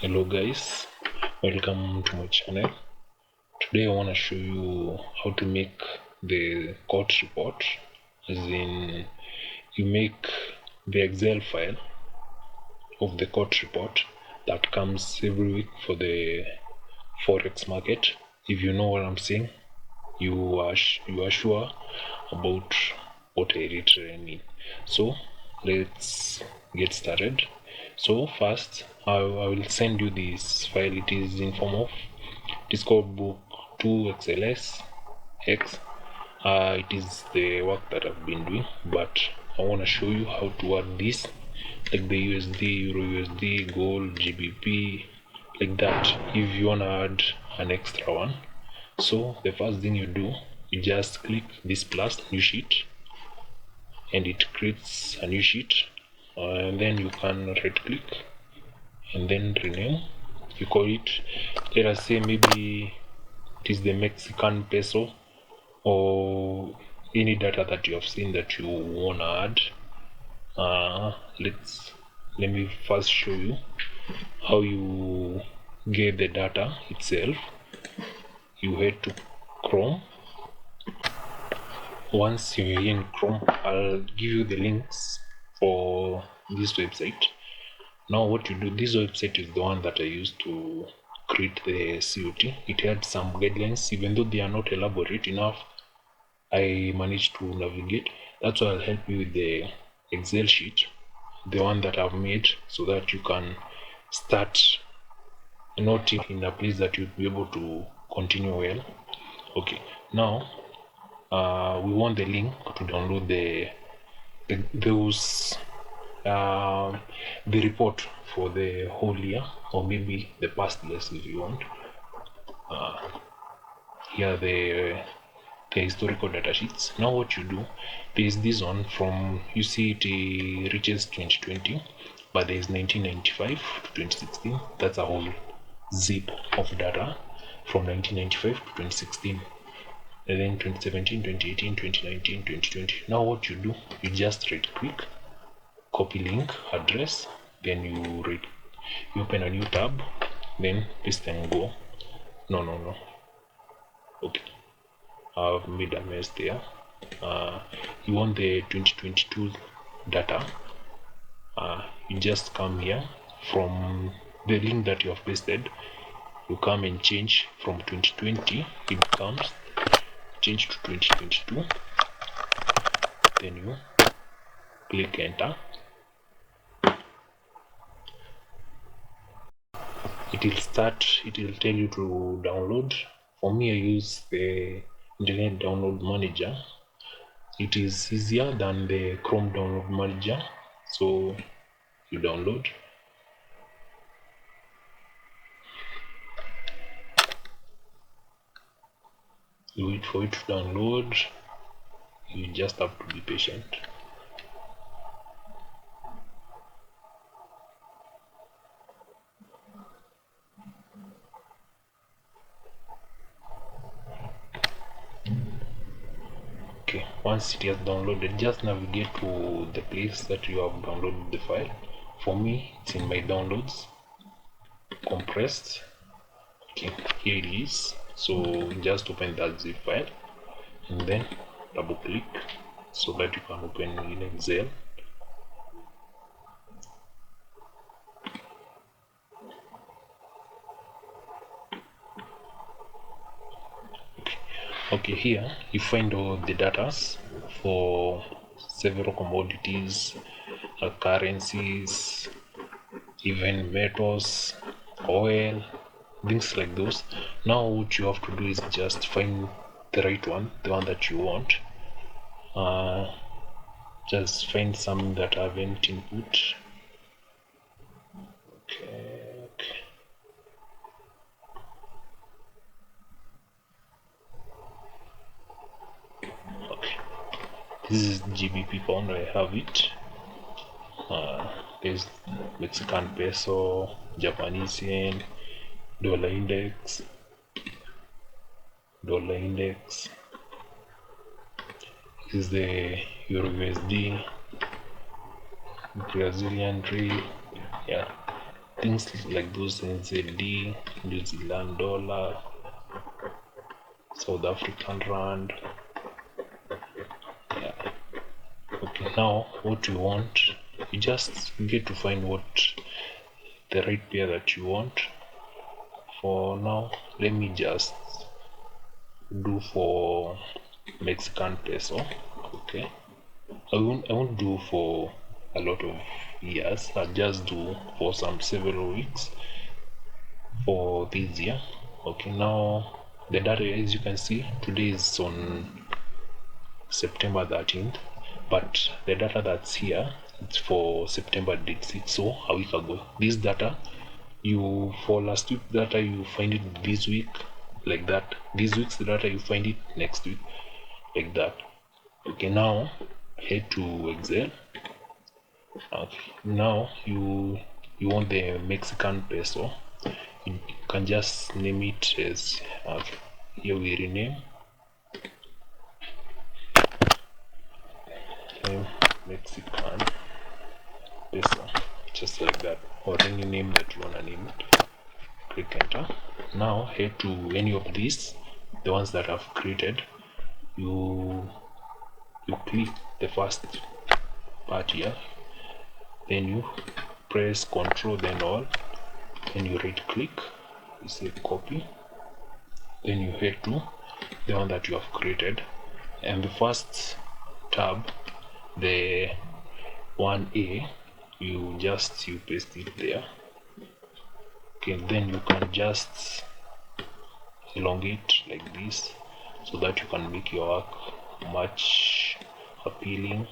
Hello guys, welcome to my channel. Today I want to show you how to make the court report, as in you make the Excel file of the court report that comes every week for the Forex market. If you know what I'm saying, you are sure about what I literally mean. So let's get started. So first I will send you this file. It is in form of, it is called book 2 XLS X. It is the work that I've been doing, but I want to show you how to add this, like the USD, Euro USD, Gold, GBP, like that, if you want to add an extra one. So the first thing you do, you just click this plus new sheet, and it creates a new sheet, and then you can right click and then rename. You call it, let us say maybe it is the Mexican peso, or any data that you have seen that you want to add. Let me first show you how you get the data itself. You head to Chrome. Once you're in Chrome, I'll give you the links for this website. Now what you do, this website is the one that I used to create the COT. It had some guidelines, even though they are not elaborate enough, I managed to navigate. That's why I'll help you with the Excel sheet, the one that I've made, so that you can start noting in a place that you'll be able to continue well. Okay, now we want the link to download the report for the whole year, or maybe the past years if you want. Here the historical data sheets. Now what you do, there is this one from, you see it reaches 2020, but there is 1995 to 2016. That's a whole zip of data from 1995 to 2016. And then 2017, 2018, 2019, 2020. Now what you do, you just right click, copy link address, then you open a new tab, then paste and go. No. Okay, I've made a mess there. You want the 2022 data. You just come here from the link that you have pasted. You come and change from 2020, it becomes change to 2022. Then you click enter. It will tell you to download. For me, I use the Internet Download Manager. It is easier than the Chrome Download Manager, so you download. You wait for it to download. You just have to be patient. Okay, once it has downloaded, just navigate to the place that you have downloaded the file. For me, it's in my downloads, compressed. Okay, here it is. So just open that zip file and then double click so that you can open in Excel. Okay, here you find all the data for several commodities, currencies, even metals, oil, things like those. Now what you have to do is just find the right one, the one that you want. Just find some that haven't input. Okay. This is GBP pound. I have it. There's Mexican peso, Japanese yen, dollar index. This is the Euro USD, Brazilian real. Yeah, things like those NZD, New Zealand dollar, South African rand. Yeah. Okay, now what you want, you just get to find what the right pair that you want. For now, let me just do for Mexican peso. Okay, I won't do for a lot of years. I'll just do for several weeks for this year. Okay, now the data, as you can see, today is on September 13th, but the data that's here, it's for September date 6, so a week ago. This data, you for last week data, you find it this week, like that. This week's data, you find it next week, like that. Okay, now head to Excel. Okay, now you want the Mexican peso. You can just name it as here we rename Mexican peso, just like that, or any name that you want to name it. Click enter. Now head to any of these, the ones that I've created. You click the first part here, then you press Ctrl, then all, then you right click, you say copy, then you head to the one that you have created, and the first tab, the 1A, you paste it there. Okay, then you can just elongate like this so that you can make your work much appealing.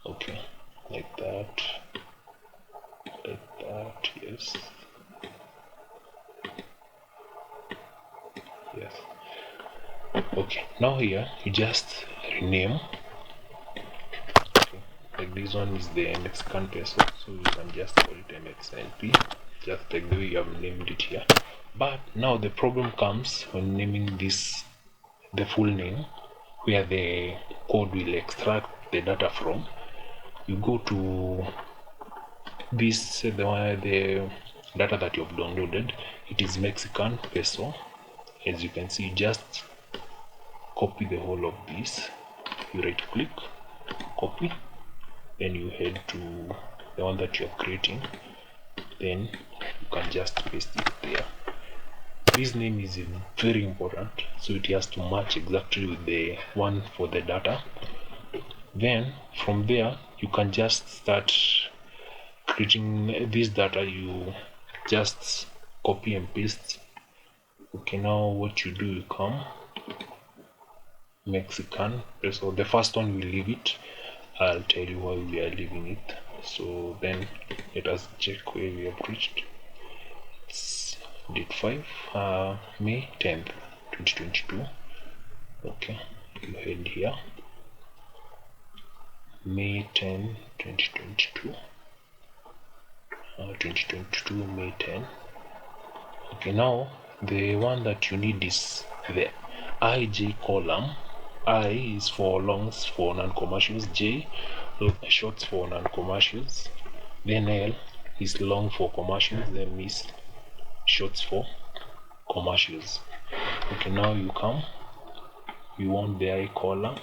Okay, like that, yes, yes. Okay, now here you just rename. Okay, like this one is the Mexican peso, so you can just call it MXNP, just like the way you have named it here. But now the problem comes when naming this the full name, where the code will extract the data from. You go to this, the data that you have downloaded. It is Mexican peso. As you can see, just copy the whole of this. You right click, copy, then you head to the one that you are creating, then you can just paste it there. This name is very important, so it has to match exactly with the one for the data. Then from there you can just start creating this data. You just copy and paste. Okay, now what you do, you come Mexican peso, the first one we leave it. I'll tell you why we are leaving it. So then let us check where we have reached. It's date 5, May 10th 2022. Okay, you head here, May 10 2022, 2022 May 10. Okay, now the one that you need is the IJ column. I is for longs for non-commercials, J shorts for non-commercials, then L is long for commercials, then is shorts for commercials. Okay, now you want the I column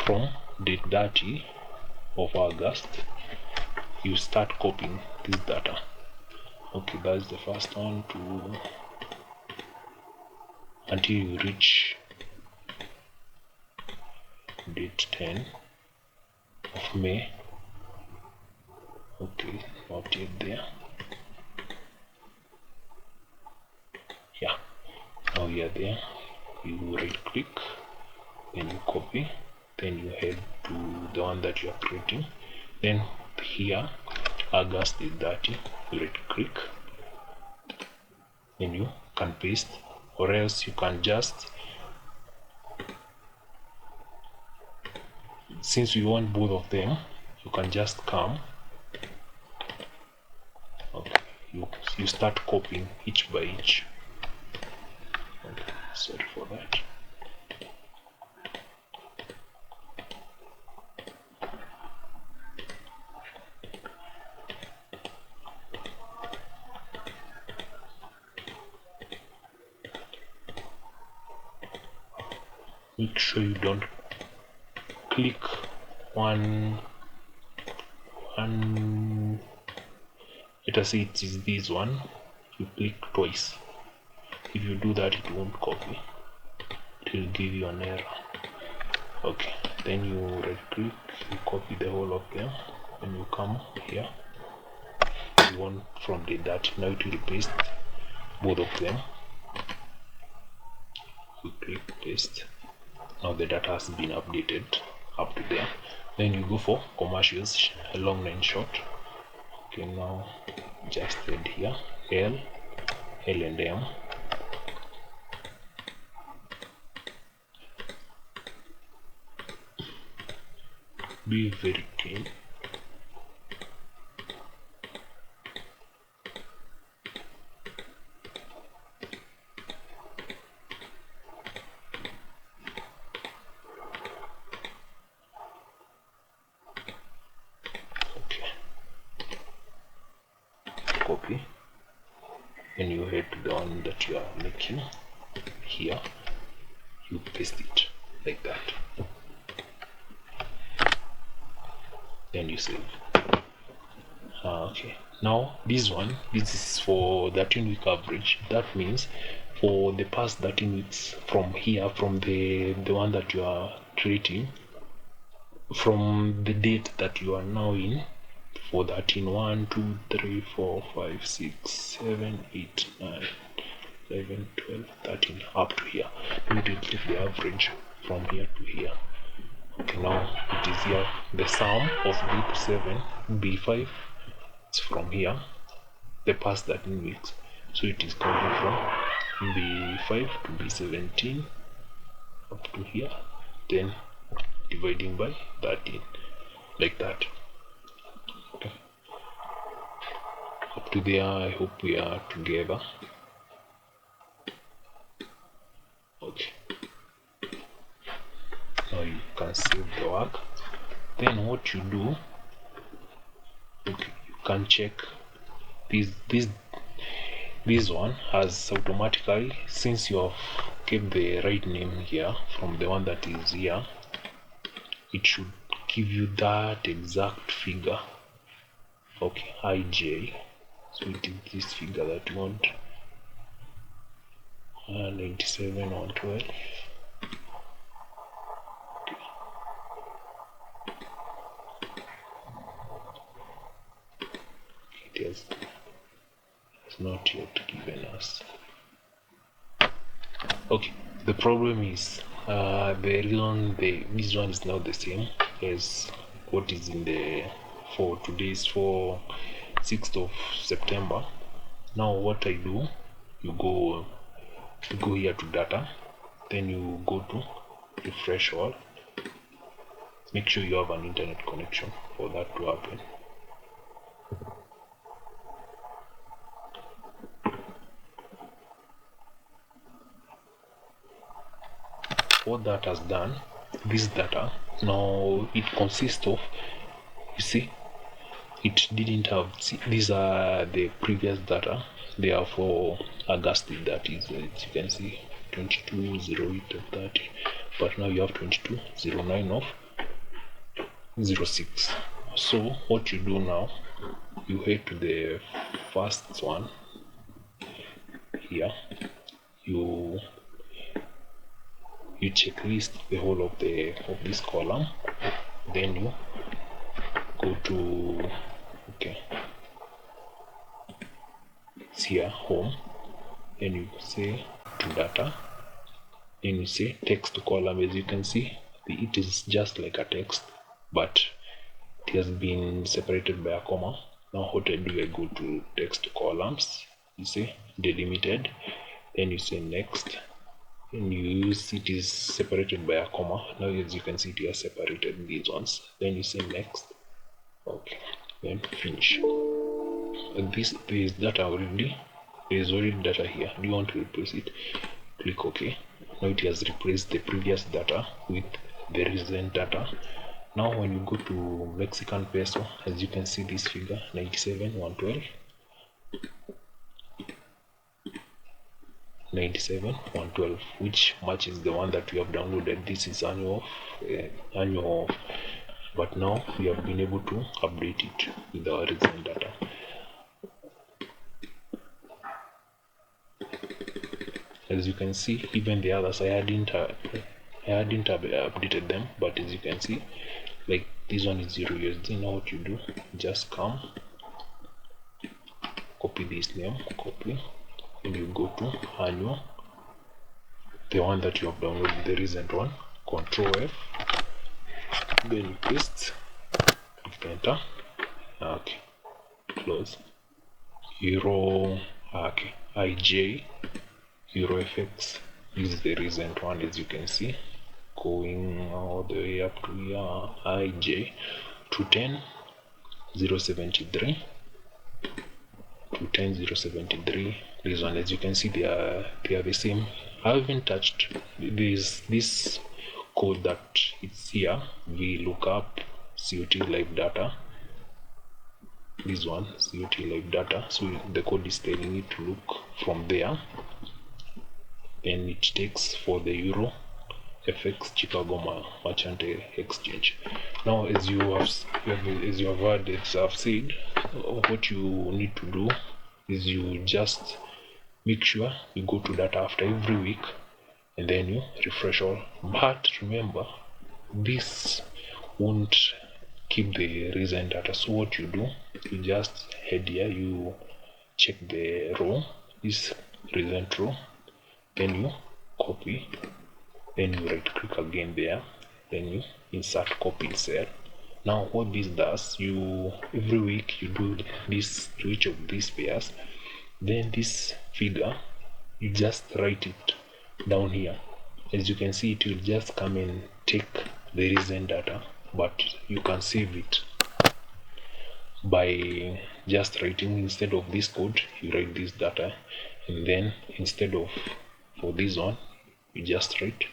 from date 30 of August. You start copying this data. Okay, that's the first one until you reach date 10 of May. Okay, not yet there. Yeah, now you are there. You right click, then you copy, then you head to the one that you are creating. Then here, August is 30, right click, then you can paste, or else you can just, since we want both of them, you can just come. Okay, you start copying each by each. Okay, sorry for that. make sure you don't click one let us say it is this one, you click twice. If you do that, it won't copy, it will give you an error. Okay, then you right click, you copy the whole of them, and you come here, you want from the data. Now it will paste both of them. You click paste. Now the data has been updated up to there. Then you go for commercials, long and short. Okay, now just add here L and M. Be very keen. Copy, and you head to the one that you are making here, you paste it like that, then you save. Okay, now this is for 13-week average. That means for the past 13 weeks from here, from the one that you are trading, from the date that you are now in, for 13, 1, 2, 3, 4, 5, 6, 7, 8, 9, 11, 12, 13, up to here. We will take the average from here to here. Okay, now it is here the sum of B to 7, B5. It's from here, the past 13 weeks. So it is counting from B5 to B17 up to here, then dividing by 13, like that. Okay. Up to there, I hope we are together. Okay. Now you can save the work. Then what you do, okay, you can check this one has automatically, since you have kept the right name here from the one that is here, it should give you that exact figure. Okay, IJ, so it is this figure that you want, 97 on 12. It has not yet given us. Okay, the problem is the reason this one is not the same as what is in the for today's for 6th of September. Now what I do, you go here to data, then you go to refresh all. Make sure you have an internet connection for that to happen. What that has done, this data, now it consists of, you see, it didn't have, see, these are the previous data, they are for August, that is, as you can see, 2208 of 30, but now you have 2209 of 06. So what you do now, you head to the first one here, you checklist the whole of this column, then you go to, okay, it's here home, then you say to data, then you say text column. As you can see, it is just like a text, but it has been separated by a comma. Now what I do, I go to text columns, you say delimited, then you say next, and you use it is separated by a comma. Now as you can see, it has separated these ones, then you say next. Okay, then finish. This is data already, there is already data here. Do you want to replace it? Click OK. Now it has replaced the previous data with the recent data. Now when you go to Mexican peso, as you can see this figure 97 112, 97 112, which matches the one that we have downloaded. This is annual, but now we have been able to update it with our recent data. As you can see, even the others I hadn't updated them, but as you can see, like this one is 0 USD. Now what you do, just come, copy this name, copy, and you go to annual, the one that you have downloaded, the recent one, Control F, then you paste, click enter, okay, close. Euro, okay, IJ, Euro FX, this is the recent one, as you can see, going all the way up to here, IJ 210.073 210.073. This one, as you can see, they are the same. I haven't touched this code that it's here, VLOOKUP COT live data. This one, COT live data, so the code is telling you to look from there, then it takes for the Euro FX Chicago Merchant Exchange. Now, as you have heard, I've said, what you need to do is you just make sure you go to data after every week, and then you refresh all. But remember, this won't keep the recent data. So what you do, you just head here, you check the row, this recent row, then you copy, then you right click again there, then you insert copy in cell. Now what this does, you every week you do this to each of these pairs, then this figure you just write it down here. As you can see, it will just come and take the recent data, but you can save it by just writing, instead of this code you write this data, and then instead of for this one you just write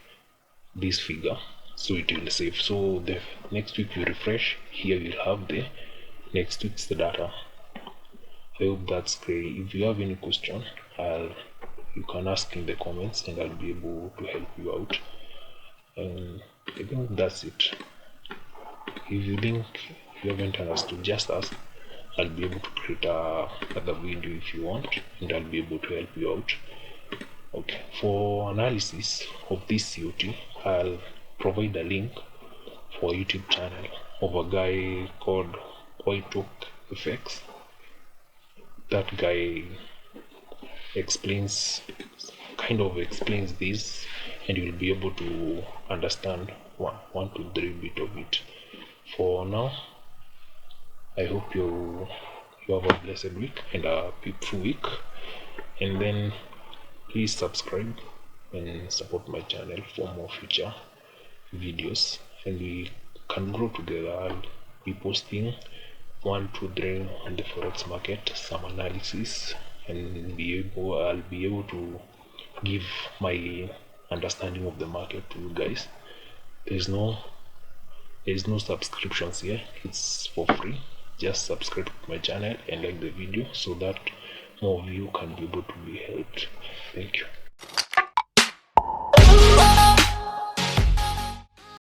this figure, so it will save. So the next week you refresh, here you'll have the next week's data. I hope that's clear. If you have any question, you can ask in the comments and I'll be able to help you out. And I think that's it. If you think you haven't understood, just ask. I'll be able to create another video if you want, and I'll be able to help you out. Okay, for analysis of this COT, I'll provide a link for a YouTube channel of a guy called FX. That guy kind of explains this, and you'll be able to understand 1 to 3 bit of it. For now, I hope you have a blessed week and a peaceful week, and then please subscribe and support my channel for more future videos, and we can grow together. I'll be posting 1, 2, 3 on the forex market, some analysis, and I'll be able to give my understanding of the market to you guys. There's no subscriptions here, it's for free. Just subscribe to my channel and like the video so that more of you can be able to be helped. Thank you.